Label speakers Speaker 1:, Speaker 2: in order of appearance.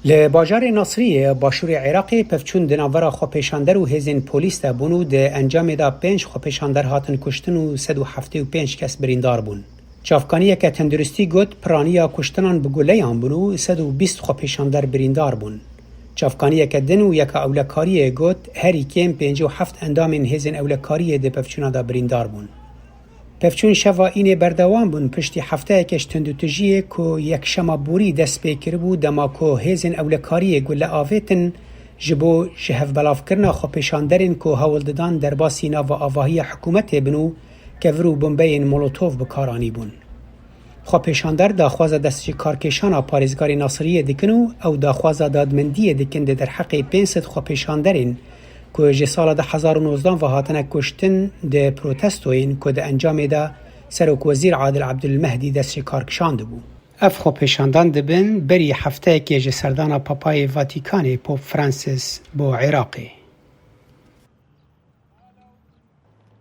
Speaker 1: لباجار ناصریه باشور عراقی پفچون دناورا خوپیشاندر و هزین پولیس دا بونو ده انجام دا 5 خوپیشاندر هاتن کشتن و 175 کس بریندار بون. چافکانیه که تندرستی گوت پرانیا کشتنان بگولیان بونو 120 خوپیشاندر بریندار بون. چافکانیه که دنو یک اولکاریه گوت هری کم 57 اندامین هزین اولکاریه ده پفچونا دا بریندار بون. پفچون شوا اینه بردوان بون پشتی هفته کش تندوتجیه که یک شما بوری دست بکر بود دما که هزین اولکاریه گل آویتن جبو جهف بلاف کرنا خو پیشاندرین که هول دادن در باسینا و آواهی حکومت بنو که ورو بمبین مولوتوف بکارانی بون. خو پیشاندر داخواز دستجی کارکشانا پاریزگاری ناصریه دکنو او داخواز دادمندیه دکنده در حق 500 خو پیشاندرین که جه سال 2019 و هاتنه کشتن ده پروتستوین که ده انجام ده سروک وزیر عادل عبدالمهدی دست کارکشانده بو. اف خو پیشاندان دبن بری هفته که جه سردان پاپای واتیکانی پوپ فرانسیس بو عراقی.